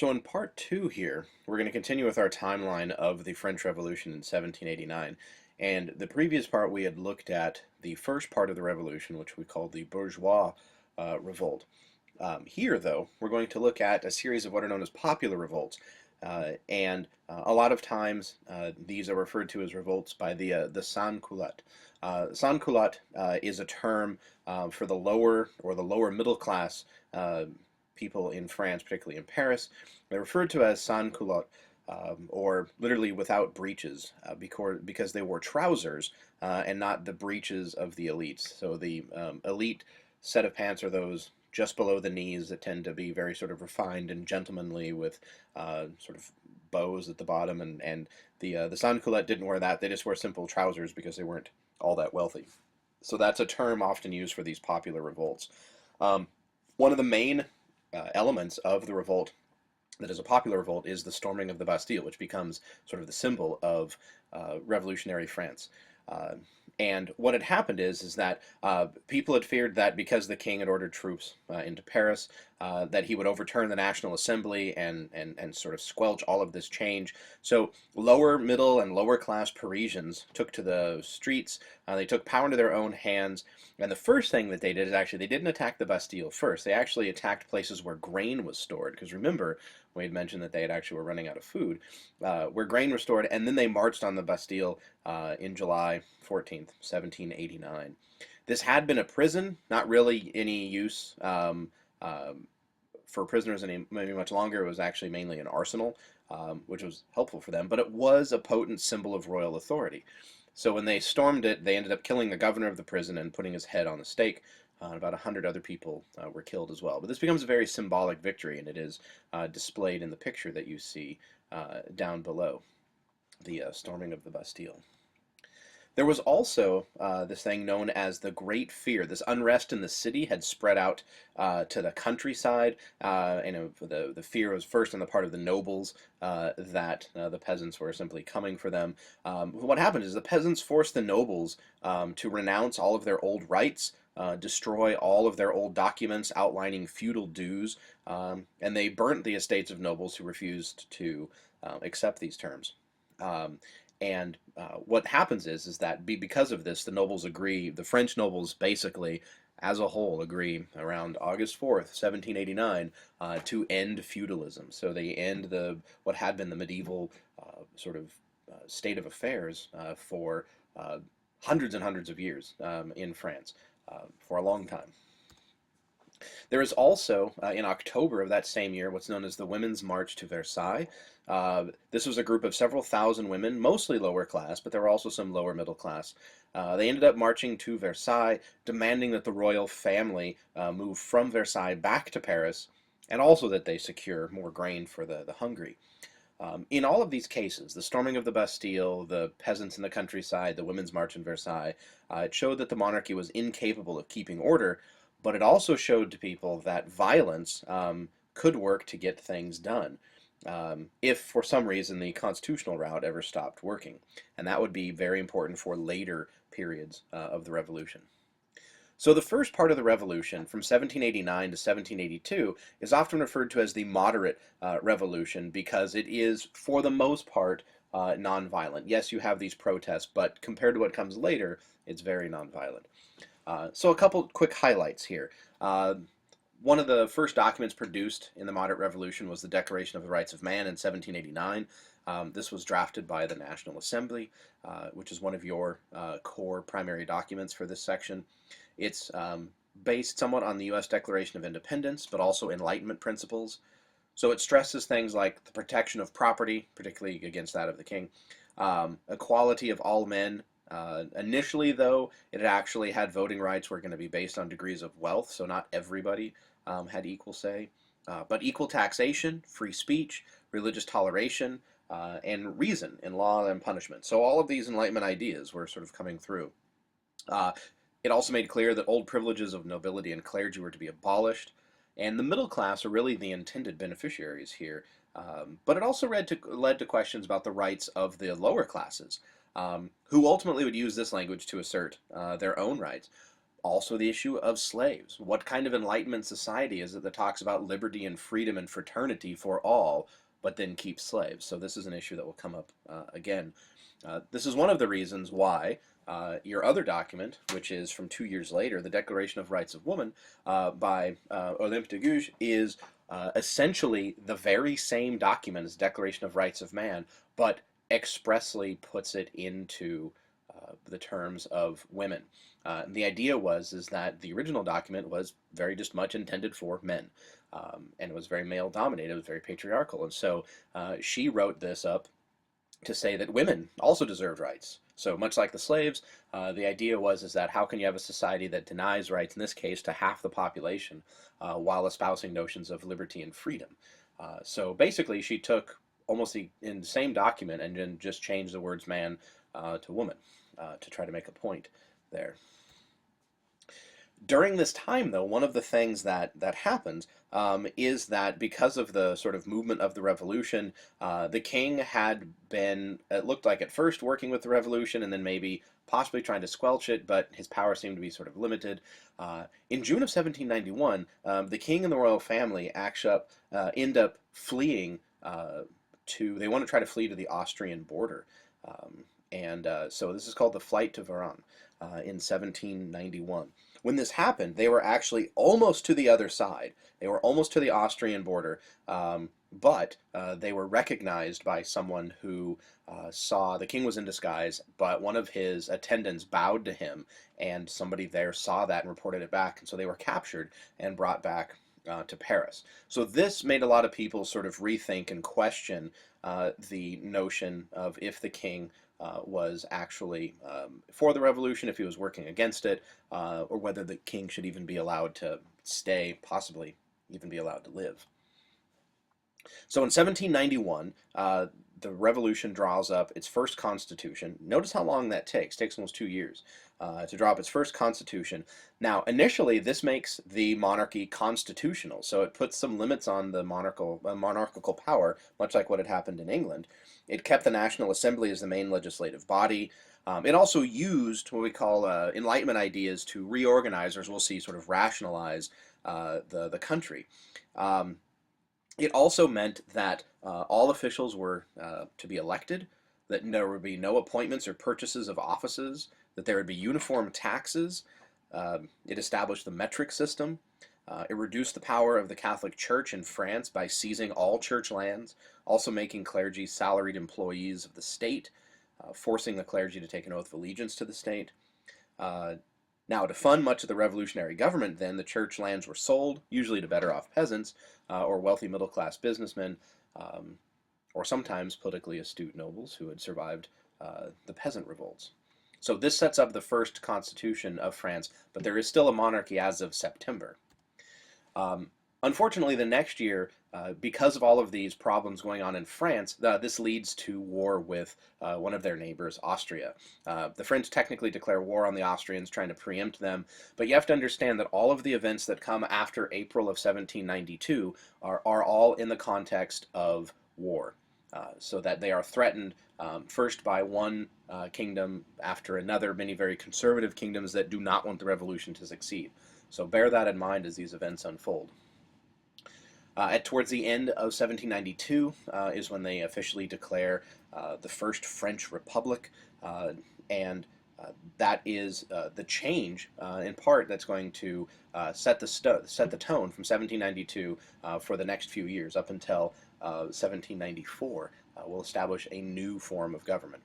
So in part two here, we're going to continue with our timeline of the French Revolution in 1789. And the previous part we had looked at the first part of the revolution, which we called the bourgeois revolt. Here, though, we're going to look at a series of what are known as popular revolts. A lot of times these are referred to as revolts by the sans-culottes. Sans-culottes is a term for the lower or the lower middle class people in France, particularly in Paris. They're referred to as sans-culottes, or literally without breeches, because they wore trousers and not the breeches of the elites. So the elite set of pants are those just below the knees that tend to be very sort of refined and gentlemanly with sort of bows at the bottom, and the sans-culotte didn't wear that. They just wore simple trousers because they weren't all that wealthy. So that's a term often used for these popular revolts. One of the main elements of the revolt that is a popular revolt is the storming of the Bastille, which becomes sort of the symbol of revolutionary France. And what had happened is that people had feared that because the king had ordered troops into Paris, that he would overturn the National Assembly and sort of squelch all of this change. So lower, middle, and lower class Parisians took to the streets. They took power into their own hands. And the first thing that they did is actually they didn't attack the Bastille first. They actually attacked places where grain was stored. Because remember, we had mentioned that they had actually were running out of food, where grain was stored, and then they marched on the Bastille in July 14th, 1789. This had been a prison, not really any use for prisoners any maybe much longer. It was actually mainly an arsenal, which was helpful for them, but it was a potent symbol of royal authority. So when they stormed it, they ended up killing the governor of the prison and putting his head on a stake. About 100 other people were killed as well. But this becomes a very symbolic victory, and it is displayed in the picture that you see down below, the storming of the Bastille. There was also this thing known as the Great Fear. This unrest in the city had spread out to the countryside, and the fear was first on the part of the nobles that the peasants were simply coming for them. What happened is the peasants forced the nobles to renounce all of their old rights, destroy all of their old documents outlining feudal dues, and they burnt the estates of nobles who refused to accept these terms. What happens is that because of this, the nobles agree, the French nobles basically, as a whole, agree around August 4th, 1789, to end feudalism. So they end what had been the medieval sort of state of affairs for hundreds and hundreds of years in France, for a long time. There is also, in October of that same year, what's known as the Women's March to Versailles. This was a group of several thousand women, mostly lower class, but there were also some lower middle class. They ended up marching to Versailles, demanding that the royal family move from Versailles back to Paris, and also that they secure more grain for the hungry. In all of these cases, the storming of the Bastille, the peasants in the countryside, the Women's March in Versailles, it showed that the monarchy was incapable of keeping order, but it also showed to people that violence could work to get things done, if for some reason the constitutional route ever stopped working. And that would be very important for later periods of the revolution. So the first part of the revolution, from 1789 to 1782, is often referred to as the moderate revolution because it is, for the most part, nonviolent. Yes, you have these protests, but compared to what comes later, it's very nonviolent. So a couple quick highlights here. One of the first documents produced in the moderate revolution was the Declaration of the Rights of Man in 1789. This was drafted by the National Assembly, which is one of your core primary documents for this section. It's based somewhat on the U.S. Declaration of Independence, but also Enlightenment principles. So it stresses things like the protection of property, particularly against that of the king, equality of all men. Initially, though, it actually had voting rights were going to be based on degrees of wealth, so not everybody had equal say. But equal taxation, free speech, religious toleration, and reason in law and punishment. So all of these Enlightenment ideas were sort of coming through. It also made clear that old privileges of nobility and clergy were to be abolished, and the middle class are really the intended beneficiaries here. But it also led to questions about the rights of the lower classes, who ultimately would use this language to assert their own rights. Also the issue of slaves. What kind of Enlightenment society is it that talks about liberty and freedom and fraternity for all, but then keeps slaves? So this is an issue that will come up again. This is one of the reasons why your other document, which is from 2 years later, the Declaration of Rights of Woman by Olympe de Gouges, is essentially the very same document as the Declaration of Rights of Man, but expressly puts it into the terms of women. The idea is that the original document was very just much intended for men, and it was very male dominated. It was very patriarchal, and so she wrote this up to say that women also deserved rights. So much like the slaves, the idea is that how can you have a society that denies rights, in this case, to half the population, while espousing notions of liberty and freedom? So basically, she took almost in the same document and then just changed the words man to woman to try to make a point there. During this time, though, one of the things that happened is that because of the sort of movement of the revolution, the king had been, it looked like at first, working with the revolution and then maybe possibly trying to squelch it, but his power seemed to be sort of limited. In June of 1791, the king and the royal family actually end up fleeing they want to try to flee to the Austrian border. So this is called the Flight to Verona in 1791. When this happened, they were actually almost to the other side. They were almost to the Austrian border, but they were recognized by someone who saw the king was in disguise, but one of his attendants bowed to him, and somebody there saw that and reported it back, and so they were captured and brought back to Paris. So this made a lot of people sort of rethink and question the notion of if the king was actually for the revolution, if he was working against it, or whether the king should even be allowed to stay, possibly even be allowed to live. So in 1791, the revolution draws up its first constitution. Notice how long that takes. It takes almost 2 years to draw up its first constitution. Now, initially, this makes the monarchy constitutional, so it puts some limits on the monarchical power, much like what had happened in England. It kept the National Assembly as the main legislative body. It also used what we call Enlightenment ideas to reorganize, or as we'll see, sort of rationalize the country. It also meant that all officials were to be elected, that there would be no appointments or purchases of offices, that there would be uniform taxes. It established the metric system. It reduced the power of the Catholic Church in France by seizing all church lands, also making clergy salaried employees of the state, forcing the clergy to take an oath of allegiance to the state. Now, to fund much of the revolutionary government, then, the church lands were sold, usually to better-off peasants or wealthy middle-class businessmen, or sometimes politically astute nobles who had survived the peasant revolts. So this sets up the first constitution of France, but there is still a monarchy as of September. Unfortunately, the next year, because of all of these problems going on in France, this leads to war with one of their neighbors, Austria. The French technically declare war on the Austrians, trying to preempt them, but you have to understand that all of the events that come after April of 1792 are all in the context of war. So that they are threatened first by one kingdom after another, many very conservative kingdoms that do not want the revolution to succeed. So bear that in mind as these events unfold. Towards the end of 1792 is when they officially declare the first French Republic, and that is the change, in part, that's going to set the tone from 1792 for the next few years up until 1794. Will establish a new form of government.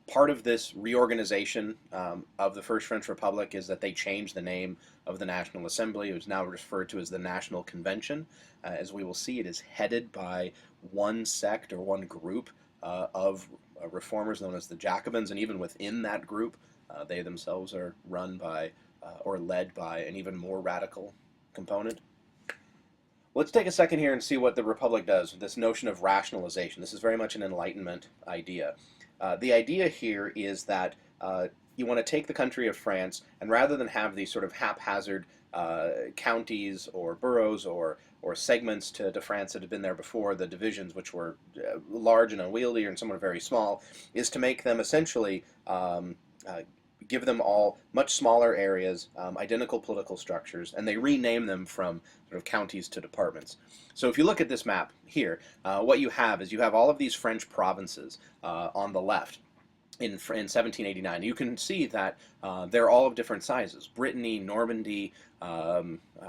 Part of this reorganization of the First French Republic is that they changed the name of the National Assembly. It was now referred to as the National Convention. As we will see, it is headed by one sect or one group of reformers known as the Jacobins, and even within that group, they themselves are run by or led by an even more radical component. Let's take a second here and see what the Republic does with this notion of rationalization. This is very much an Enlightenment idea. The idea here is that you want to take the country of France, and rather than have these sort of haphazard counties or boroughs or segments to France that had been there before, the divisions, which were large and unwieldy and some were very small, is to make them essentially give them all much smaller areas, identical political structures, and they rename them from sort of counties to departments. So if you look at this map here, what you have is you have all of these French provinces on the left. In 1789, you can see that they're all of different sizes. Brittany, Normandy,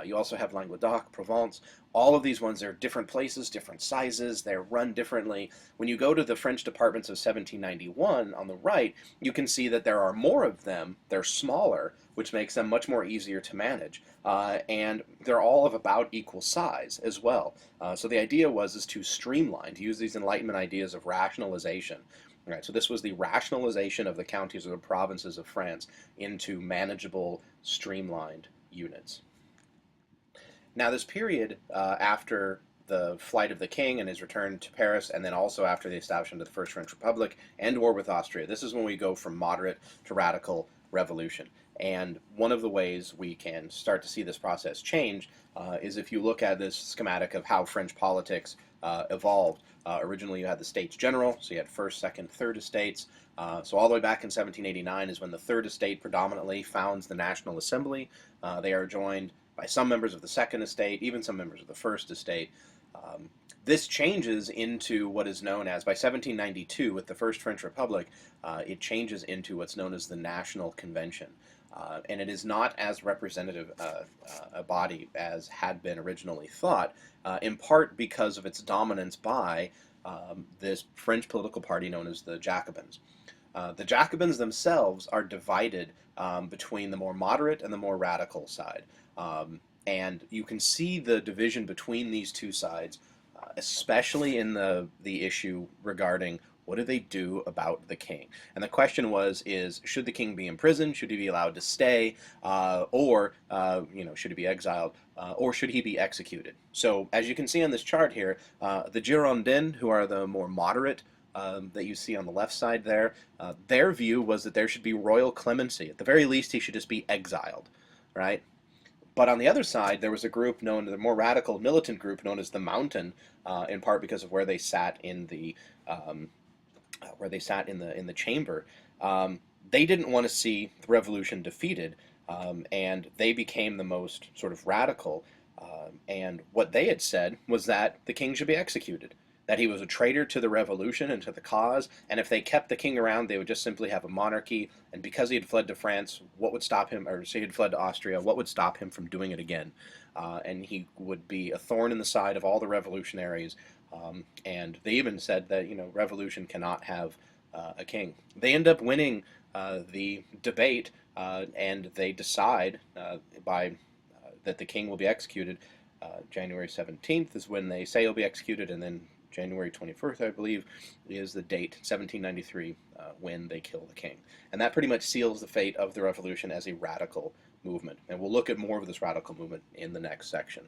you also have Languedoc, Provence. All of these ones are different places, different sizes, they're run differently. When you go to the French departments of 1791 on the right, you can see that there are more of them, they're smaller, which makes them much more easier to manage. And they're all of about equal size as well. So the idea is to streamline, to use these Enlightenment ideas of rationalization. Right, so this was the rationalization of the counties or the provinces of France into manageable, streamlined units. Now, this period after the flight of the king and his return to Paris, and then also after the establishment of the First French Republic and war with Austria, this is when we go from moderate to radical revolution. And one of the ways we can start to see this process change is if you look at this schematic of how French politics evolved. Originally you had the States General, so you had first, second, third estates. So all the way back in 1789 is when the third estate predominantly founds the National Assembly. They are joined by some members of the second estate, even some members of the first estate. This changes into what is known as, by 1792, with the First French Republic, it changes into what's known as the National Convention. And it is not as representative a body as had been originally thought, in part because of its dominance by this French political party known as the Jacobins. The Jacobins themselves are divided between the more moderate and the more radical side. And you can see the division between these two sides, especially in the issue regarding what do they do about the king? And the question is should the king be imprisoned? Should he be allowed to stay? Or should he be exiled? Or should he be executed? So as you can see on this chart here, the Girondins, who are the more moderate that you see on the left side there, their view was that there should be royal clemency. At the very least, he should just be exiled, right? But on the other side, there was a group known, the more radical militant group known as the Mountain, in part because of where they sat in the chamber. They didn't want to see the revolution defeated, and they became the most sort of radical. And what they had said was that the king should be executed, that he was a traitor to the revolution and to the cause, and if they kept the king around, they would just simply have a monarchy, and because he had fled to France, what would stop him, or say he had fled to Austria, what would stop him from doing it again? And he would be a thorn in the side of all the revolutionaries, and they even said that, revolution cannot have a king. They end up winning the debate, and they decide that the king will be executed. January 17th is when they say he'll be executed, and then January 21st, I believe, is the date, 1793, when they kill the king. And that pretty much seals the fate of the revolution as a radical movement. And we'll look at more of this radical movement in the next section.